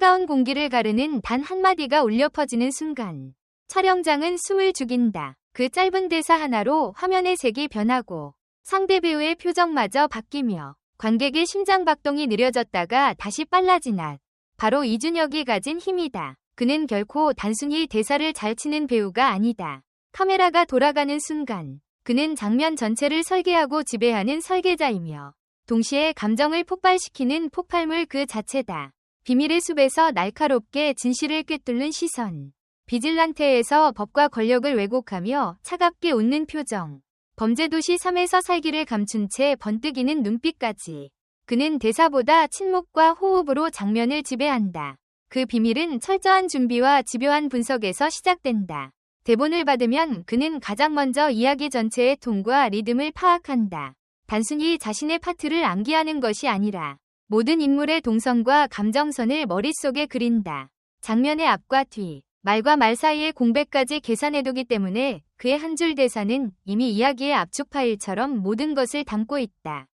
차가운 공기를 가르는 단 한마디가 울려 퍼지는 순간 촬영장은 숨을 죽인다. 그 짧은 대사 하나로 화면의 색이 변하고 상대 배우의 표정마저 바뀌며 관객의 심장박동이 느려졌다가 다시 빨라지나 바로 이준혁이 가진 힘이다. 그는 결코 단순히 대사를 잘 치는 배우가 아니다. 카메라가 돌아가는 순간 그는 장면 전체를 설계하고 지배하는 설계자이며 동시에 감정을 폭발시키는 폭발물 그 자체다. 비밀의 숲에서 날카롭게 진실을 꿰뚫는 시선. 비질란테에서 법과 권력을 왜곡하며 차갑게 웃는 표정. 범죄도시 3에서 살기를 감춘 채 번뜩이는 눈빛까지. 그는 대사보다 침묵과 호흡으로 장면을 지배한다. 그 비밀은 철저한 준비와 집요한 분석에서 시작된다. 대본을 받으면 그는 가장 먼저 이야기 전체의 톤과 리듬을 파악한다. 단순히 자신의 파트를 암기하는 것이 아니라 모든 인물의 동선과 감정선을 머릿속에 그린다. 장면의 앞과 뒤, 말과 말 사이의 공백까지 계산해두기 때문에 그의 한 줄 대사는 이미 이야기의 압축 파일처럼 모든 것을 담고 있다.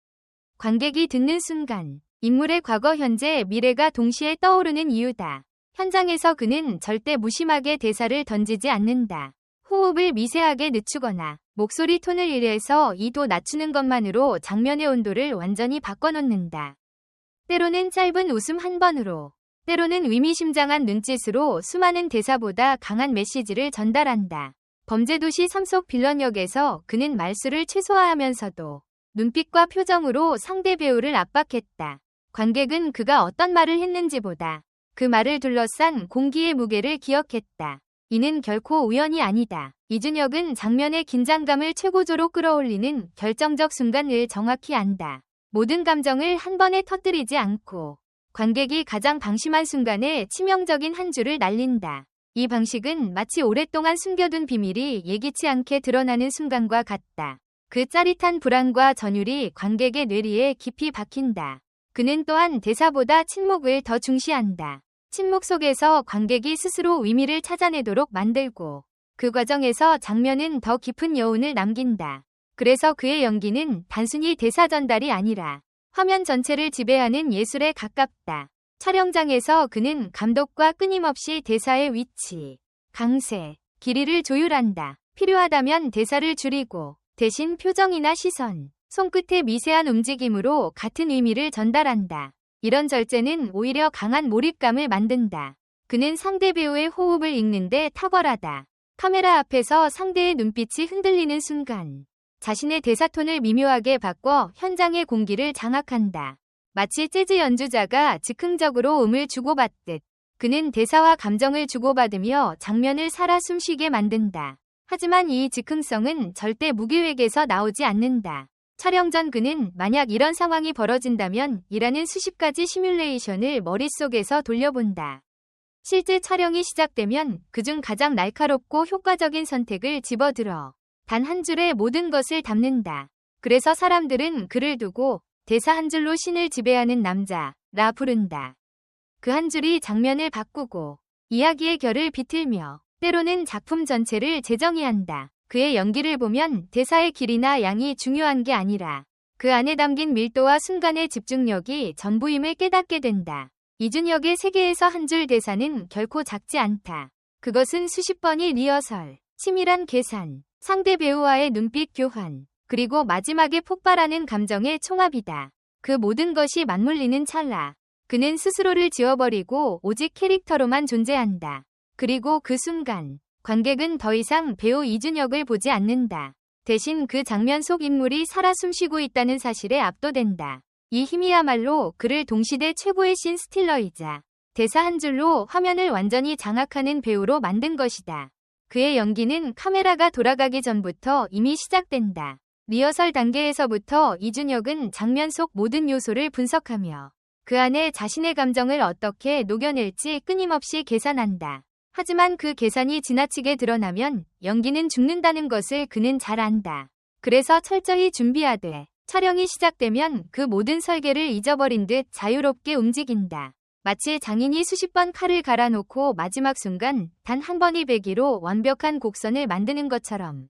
관객이 듣는 순간 인물의 과거, 현재, 미래가 동시에 떠오르는 이유다. 현장에서 그는 절대 무심하게 대사를 던지지 않는다. 호흡을 미세하게 늦추거나 목소리 톤을 1에서 2도 낮추는 것만으로 장면의 온도를 완전히 바꿔놓는다. 때로는 짧은 웃음 한 번으로, 때로는 의미심장한 눈짓으로 수많은 대사보다 강한 메시지를 전달한다. 범죄도시 3 속 빌런 역에서 그는 말수를 최소화하면서도 눈빛과 표정으로 상대 배우를 압박했다. 관객은 그가 어떤 말을 했는지보다 그 말을 둘러싼 공기의 무게를 기억했다. 이는 결코 우연이 아니다. 이준혁은 장면의 긴장감을 최고조로 끌어올리는 결정적 순간을 정확히 안다. 모든 감정을 한 번에 터뜨리지 않고 관객이 가장 방심한 순간에 치명적인 한 줄을 날린다. 이 방식은 마치 오랫동안 숨겨둔 비밀이 예기치 않게 드러나는 순간과 같다. 그 짜릿한 불안과 전율이 관객의 뇌리에 깊이 박힌다. 그는 또한 대사보다 침묵을 더 중시한다. 침묵 속에서 관객이 스스로 의미를 찾아내도록 만들고 그 과정에서 장면은 더 깊은 여운을 남긴다. 그래서 그의 연기는 단순히 대사 전달이 아니라 화면 전체를 지배하는 예술에 가깝다. 촬영장에서 그는 감독과 끊임없이 대사의 위치, 강세, 길이를 조율한다. 필요하다면 대사를 줄이고 대신 표정이나 시선, 손끝의 미세한 움직임으로 같은 의미를 전달한다. 이런 절제는 오히려 강한 몰입감을 만든다. 그는 상대 배우의 호흡을 읽는데 탁월하다. 카메라 앞에서 상대의 눈빛이 흔들리는 순간 자신의 대사톤을 미묘하게 바꿔 현장의 공기를 장악한다. 마치 재즈 연주자가 즉흥적으로 음을 주고받듯 그는 대사와 감정을 주고받으며 장면을 살아 숨쉬게 만든다. 하지만 이 즉흥성은 절대 무계획에서 나오지 않는다. 촬영 전 그는 만약 이런 상황이 벌어진다면 이라는 수십 가지 시뮬레이션을 머릿속에서 돌려본다. 실제 촬영이 시작되면 그중 가장 날카롭고 효과적인 선택을 집어들어 단 한 줄에 모든 것을 담는다. 그래서 사람들은 그를 두고 대사 한 줄로 신을 지배하는 남자라 부른다. 그 한 줄이 장면을 바꾸고 이야기의 결을 비틀며 때로는 작품 전체를 재정의한다. 그의 연기를 보면 대사의 길이나 양이 중요한 게 아니라 그 안에 담긴 밀도와 순간의 집중력이 전부임을 깨닫게 된다. 이준혁의 세계에서 한 줄 대사는 결코 작지 않다. 그것은 수십 번의 리허설, 치밀한 계산, 상대 배우와의 눈빛 교환, 그리고 마지막에 폭발하는 감정의 총합이다. 그 모든 것이 맞물리는 찰나 그는 스스로를 지워버리고 오직 캐릭터로만 존재한다. 그리고 그 순간 관객은 더 이상 배우 이준혁을 보지 않는다. 대신 그 장면 속 인물이 살아 숨쉬고 있다는 사실에 압도된다. 이 힘이야말로 그를 동시대 최고의 씬 스틸러이자 대사 한 줄로 화면을 완전히 장악하는 배우로 만든 것이다. 그의 연기는 카메라가 돌아가기 전부터 이미 시작된다. 리허설 단계에서부터 이준혁은 장면 속 모든 요소를 분석하며 그 안에 자신의 감정을 어떻게 녹여낼지 끊임없이 계산한다. 하지만 그 계산이 지나치게 드러나면 연기는 죽는다는 것을 그는 잘 안다. 그래서 철저히 준비하되 촬영이 시작되면 그 모든 설계를 잊어버린 듯 자유롭게 움직인다. 마치 장인이 수십 번 칼을 갈아놓고 마지막 순간 단 한 번의 배기로 완벽한 곡선을 만드는 것처럼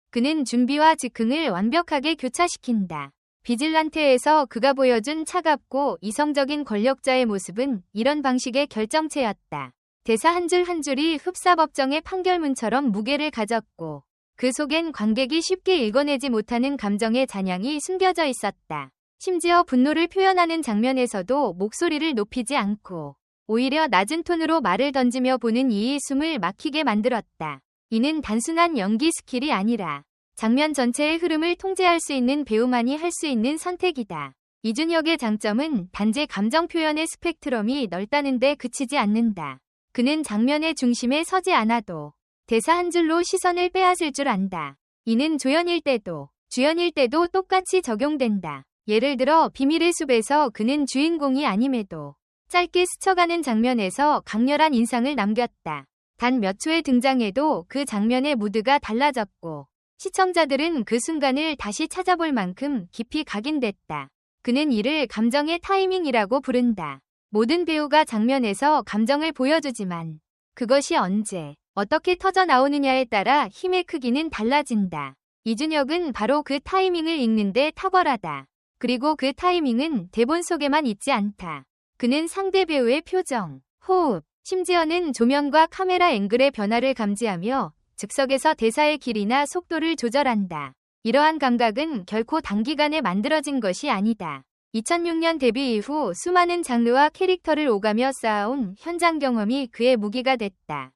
그는 준비와 즉흥을 완벽하게 교차시킨다. 비질란테에서 그가 보여준 차갑고 이성적인 권력자의 모습은 이런 방식의 결정체였다. 대사 한 줄 한 줄이 흡사법정의 판결문처럼 무게를 가졌고 그 속엔 관객이 쉽게 읽어내지 못하는 감정의 잔향이 숨겨져 있었다. 심지어 분노를 표현하는 장면에서도 목소리를 높이지 않고 오히려 낮은 톤으로 말을 던지며 보는 이의 숨을 막히게 만들었다. 이는 단순한 연기 스킬이 아니라 장면 전체의 흐름을 통제할 수 있는 배우만이 할 수 있는 선택이다. 이준혁의 장점은 단지 감정 표현의 스펙트럼이 넓다는 데 그치지 않는다. 그는 장면의 중심에 서지 않아도 대사 한 줄로 시선을 빼앗을 줄 안다. 이는 조연일 때도 주연일 때도 똑같이 적용된다. 예를 들어 비밀의 숲에서 그는 주인공이 아님에도 짧게 스쳐가는 장면에서 강렬한 인상을 남겼다. 단 몇 초의 등장에도 그 장면의 무드가 달라졌고 시청자들은 그 순간을 다시 찾아볼 만큼 깊이 각인됐다. 그는 이를 감정의 타이밍이라고 부른다. 모든 배우가 장면에서 감정을 보여주지만 그것이 언제, 어떻게 터져 나오느냐에 따라 힘의 크기는 달라진다. 이준혁은 바로 그 타이밍을 읽는데 탁월하다. 그리고 그 타이밍은 대본 속에만 있지 않다. 그는 상대 배우의 표정, 호흡, 심지어는 조명과 카메라 앵글의 변화를 감지하며 즉석에서 대사의 길이나 속도를 조절한다. 이러한 감각은 결코 단기간에 만들어진 것이 아니다. 2006년 데뷔 이후 수많은 장르와 캐릭터를 오가며 쌓아온 현장 경험이 그의 무기가 됐다.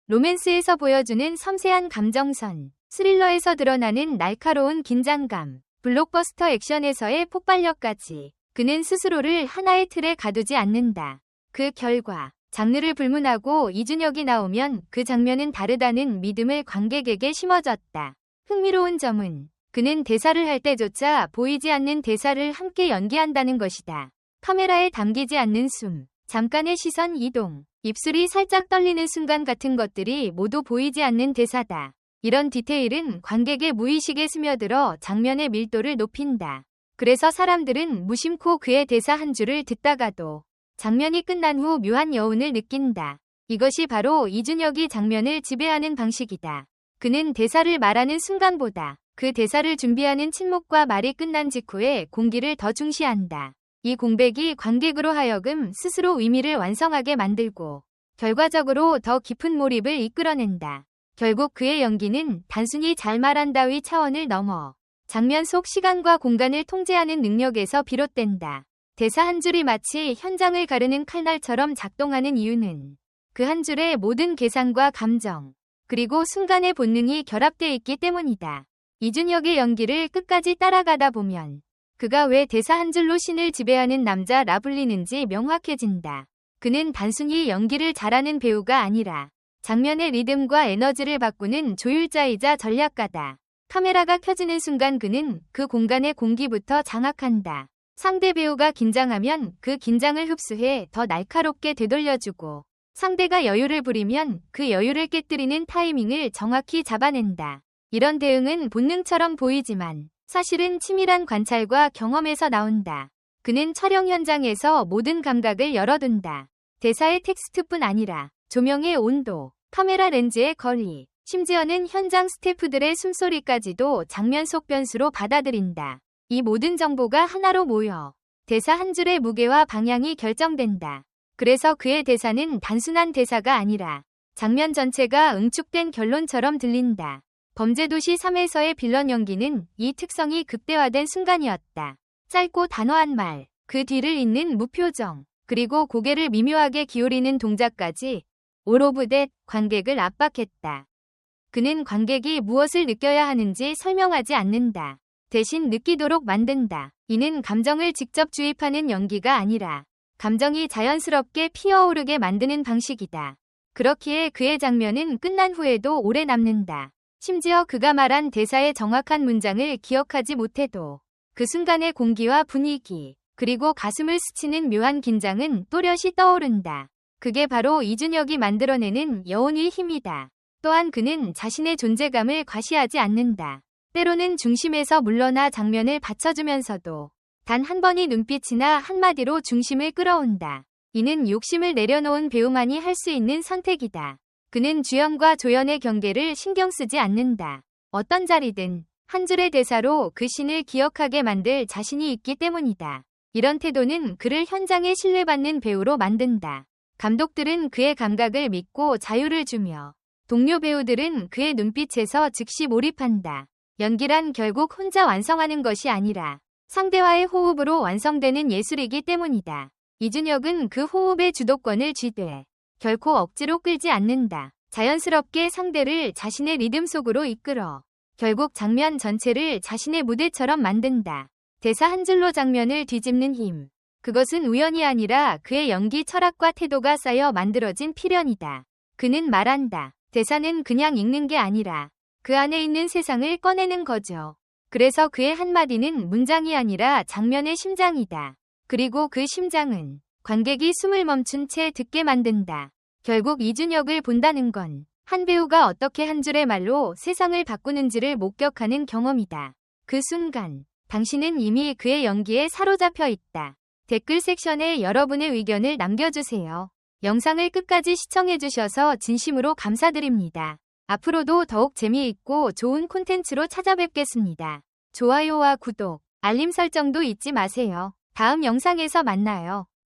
로맨스에서 보여주는 섬세한 감정선, 스릴러에서 드러나는 날카로운 긴장감, 블록버스터 액션에서의 폭발력까지 그는 스스로를 하나의 틀에 가두지 않는다. 그 결과 장르를 불문하고 이준혁이 나오면 그 장면은 다르다는 믿음을 관객에게 심어줬다. 흥미로운 점은 그는 대사를 할 때조차 보이지 않는 대사를 함께 연기한다는 것이다. 카메라에 담기지 않는 숨, 잠깐의 시선 이동, 입술이 살짝 떨리는 순간 같은 것들이 모두 보이지 않는 대사다. 이런 디테일은 관객의 무의식에 스며들어 장면의 밀도를 높인다. 그래서 사람들은 무심코 그의 대사 한 줄을 듣다가도 장면이 끝난 후 묘한 여운을 느낀다. 이것이 바로 이준혁이 장면을 지배하는 방식이다. 그는 대사를 말하는 순간보다 그 대사를 준비하는 침묵과 말이 끝난 직후에 공기를 더 중시한다. 이 공백이 관객으로 하여금 스스로 의미를 완성하게 만들고 결과적으로 더 깊은 몰입을 이끌어낸다. 결국 그의 연기는 단순히 잘 말한다의 차원을 넘어 장면 속 시간과 공간을 통제하는 능력에서 비롯된다. 대사 한 줄이 마치 현장을 가르는 칼날처럼 작동하는 이유는 그 한 줄의 모든 계산과 감정, 그리고 순간의 본능이 결합되어 있기 때문이다. 이준혁의 연기를 끝까지 따라가다 보면 그가 왜 대사 한 줄로 신을 지배하는 남자라 불리는지 명확해진다. 그는 단순히 연기를 잘하는 배우가 아니라 장면의 리듬과 에너지를 바꾸는 조율자이자 전략가다. 카메라가 켜지는 순간 그는 그 공간의 공기부터 장악한다. 상대 배우가 긴장하면 그 긴장을 흡수해 더 날카롭게 되돌려주고 상대가 여유를 부리면 그 여유를 깨뜨리는 타이밍을 정확히 잡아낸다. 이런 대응은 본능처럼 보이지만 사실은 치밀한 관찰과 경험에서 나온다. 그는 촬영 현장에서 모든 감각을 열어둔다. 대사의 텍스트뿐 아니라 조명의 온도, 카메라 렌즈의 거리, 심지어는 현장 스태프들의 숨소리까지도 장면 속 변수로 받아들인다. 이 모든 정보가 하나로 모여 대사 한 줄의 무게와 방향이 결정된다. 그래서 그의 대사는 단순한 대사가 아니라 장면 전체가 응축된 결론처럼 들린다. 범죄도시 3에서의 빌런 연기는 이 특성이 극대화된 순간이었다. 짧고 단호한 말, 그 뒤를 잇는 무표정, 그리고 고개를 미묘하게 기울이는 동작까지 all of that 관객을 압박했다. 그는 관객이 무엇을 느껴야 하는지 설명하지 않는다. 대신 느끼도록 만든다. 이는 감정을 직접 주입하는 연기가 아니라 감정이 자연스럽게 피어오르게 만드는 방식이다. 그렇기에 그의 장면은 끝난 후에도 오래 남는다. 심지어 그가 말한 대사의 정확한 문장을 기억하지 못해도 그 순간의 공기와 분위기, 그리고 가슴을 스치는 묘한 긴장은 또렷이 떠오른다. 그게 바로 이준혁이 만들어내는 여운의 힘이다. 또한 그는 자신의 존재감을 과시하지 않는다. 때로는 중심에서 물러나 장면을 받쳐주면서도 단 한 번의 눈빛이나 한마디로 중심을 끌어온다. 이는 욕심을 내려놓은 배우만이 할 수 있는 선택이다. 그는 주연과 조연의 경계를 신경 쓰지 않는다. 어떤 자리든 한 줄의 대사로 그 씬을 기억하게 만들 자신이 있기 때문이다. 이런 태도는 그를 현장에 신뢰받는 배우로 만든다. 감독들은 그의 감각을 믿고 자유를 주며 동료 배우들은 그의 눈빛에서 즉시 몰입한다. 연기란 결국 혼자 완성하는 것이 아니라 상대와의 호흡으로 완성되는 예술이기 때문이다. 이준혁은 그 호흡의 주도권을 쥐되 결코 억지로 끌지 않는다. 자연스럽게 상대를 자신의 리듬 속으로 이끌어 결국 장면 전체를 자신의 무대처럼 만든다. 대사 한 줄로 장면을 뒤집는 힘. 그것은 우연이 아니라 그의 연기 철학과 태도가 쌓여 만들어진 필연이다. 그는 말한다. 대사는 그냥 읽는 게 아니라 그 안에 있는 세상을 꺼내는 거죠. 그래서 그의 한마디는 문장이 아니라 장면의 심장이다. 그리고 그 심장은 관객이 숨을 멈춘 채 듣게 만든다. 결국 이준혁을 본다는 건 한 배우가 어떻게 한 줄의 말로 세상을 바꾸는지를 목격하는 경험이다. 그 순간 당신은 이미 그의 연기에 사로잡혀 있다. 댓글 섹션에 여러분의 의견을 남겨주세요. 영상을 끝까지 시청해주셔서 진심으로 감사드립니다. 앞으로도 더욱 재미있고 좋은 콘텐츠로 찾아뵙겠습니다. 좋아요와 구독, 알림 설정도 잊지 마세요. 다음 영상에서 만나요.